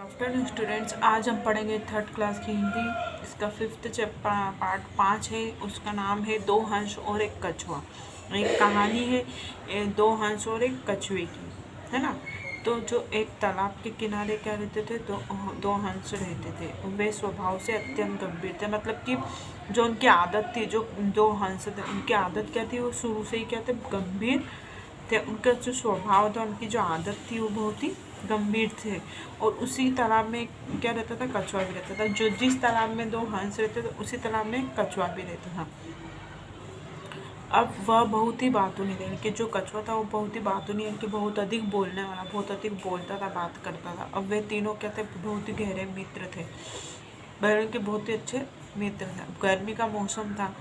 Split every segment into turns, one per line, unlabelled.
Afternoon students, आज हम पढ़ेंगे थर्ड क्लास की हिंदी। इसका पार्ट 5 है। उसका नाम है दो हंस और एक कछुआ। एक कहानी है दो हंस और एक कछुए की, है ना। तो जो एक तालाब के किनारे क्या रहते थे, दो हंस रहते थे। वे स्वभाव से अत्यंत गंभीर थे, मतलब कि जो उनकी आदत थी, जो दो हंस थे उनकी आदत क्या थी, वो शुरू से ही क्या थे, गंभीर थे। उनका जो स्वभाव था, उनकी जो आदत थी, वो बहुत ही गंभीर थे। और उसी तालाब में क्या रहता था, कछुआ भी रहता था। जो जिस तालाब में दो हंस रहते थे, उसी तालाब में कछुआ भी रहता था। अब वह बहुत ही बातूनी थे, कि जो कछुआ था वो बहुत ही बातूनी, कि बहुत अधिक बोलने वाला, बहुत अधिक बोलता था, बात करता था। अब वे तीनों क्या थे, बहुत ही गहरे मित्र थे, बहन के बहुत ही अच्छे मित्र थे। गर्मी का मौसम था,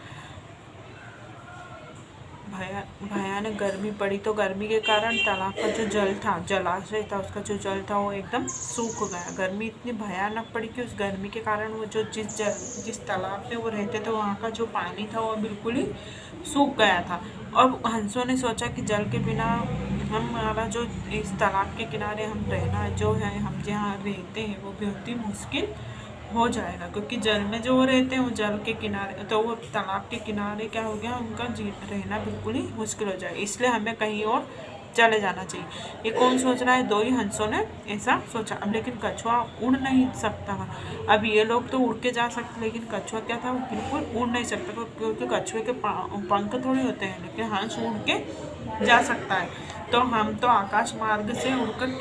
भयानक गर्मी पड़ी। तो गर्मी के कारण तालाब का जो जल था, जलाशय था, उसका जो जल था वो एकदम सूख गया। गर्मी इतनी भयानक पड़ी कि उस गर्मी के कारण वो जो जिस तालाब में वो रहते थे, वहाँ का जो पानी था वो बिल्कुल ही सूख गया था। और हंसों ने सोचा कि जल के बिना हमारा जो इस तालाब के किनारे हम रहना जो है, हम जहाँ रहते हैं, वो बहुत ही मुश्किल हो जाएगा। क्योंकि जल में जो वो रहते हैं, वो जल के किनारे, तो वो तालाब के किनारे क्या हो गया, उनका रहना बिल्कुल ही मुश्किल हो जाएगा। इसलिए हमें कहीं और चले जाना चाहिए। ये कौन सोच रहा है, दो ही हंसों ने ऐसा सोचा। अब लेकिन कछुआ उड़ नहीं सकता था। अब ये लोग तो उड़ के जा सकते, लेकिन कछुआ क्या था, वो बिल्कुल उड़ नहीं सकता, क्योंकि कछुए के पंख थोड़े होते हैं, लेकिन हंस उड़ के जा सकता है। तो हम तो आकाश मार्ग से उड़कर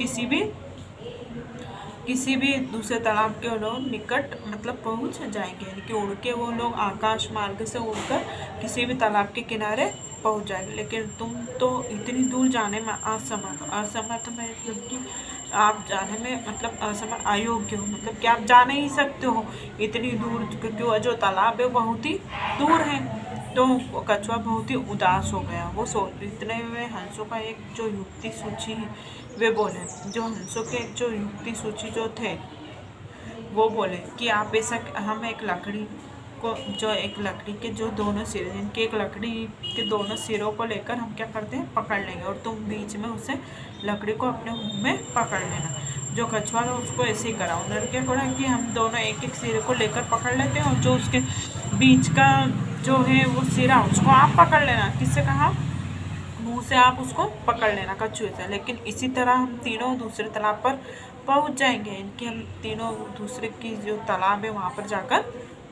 किसी भी दूसरे तालाब के लोग निकट मतलब पहुंच जाएंगे, यानी कि उड़ के वो लोग आकाश मार्ग से उड़कर किसी भी तालाब के किनारे पहुंच जाएंगे। लेकिन तुम तो इतनी दूर जाने में असमर्थ में, मतलब कि आप जाने में मतलब असमर्थ, अयोग्य हो, मतलब कि आप जा नहीं सकते हो इतनी दूर, क्योंकि वह जो तालाब है बहुत ही दूर है। तो कछुआ बहुत ही उदास हो गया। वो इतने में हंसों का एक जो युक्ति सूची है, वे बोले, जो हंसों के जो युक्ति सूची जो थे, वो बोले कि आप ऐसा, हम एक लकड़ी को, जो एक लकड़ी के जो दोनों सिर, जिनके एक लकड़ी के दोनों सिरों को लेकर हम क्या करते हैं, पकड़ लेंगे, और तुम बीच में उसे लकड़ी को अपने मुंह में पकड़ लेना। जो कछुआ था उसको ऐसे ही करा। उन्होंने क्या करा कि हम दोनों एक एक सिरे को लेकर पकड़ लेते हैं, और जो उसके बीच का जो है वो सिरा, उसको आप पकड़ लेना। किससे कहा, मुंह से आप उसको पकड़ लेना, कछुए से। लेकिन इसी तरह हम तीनों दूसरे तालाब पर पहुंच जाएंगे, इनके हम तीनों दूसरे की जो तालाब है वहाँ पर जाकर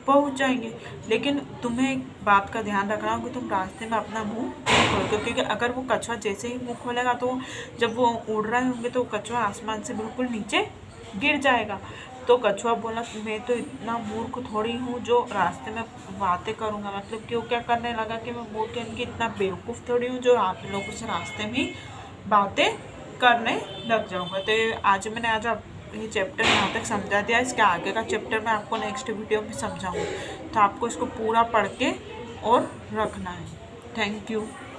पहुंच जाएंगे। लेकिन तुम्हें एक बात का ध्यान रखना होगा कि तुम रास्ते में अपना मुंह नहीं खोलो, क्योंकि अगर वो कछुआ जैसे ही मुंह खोलेगा, तो जब वो उड़ रहे होंगे तो कछुआ आसमान से बिल्कुल नीचे गिर जाएगा। तो कछुआ बोला, मैं तो इतना मूर्ख थोड़ी हूँ जो रास्ते में बातें करूँगा, मतलब कि वो क्या करने लगा कि मैं मूर्ख, इनकी इतना बेवकूफ़ थोड़ी हूँ जो आप लोगों से रास्ते में ही बातें करने लग जाऊँगा। तो आज ये चैप्टर यहाँ तक समझा दिया। इसके आगे का चैप्टर मैं आपको नेक्स्ट वीडियो में समझाऊँगी, तो आपको इसको पूरा पढ़ के और रखना है। Thank you.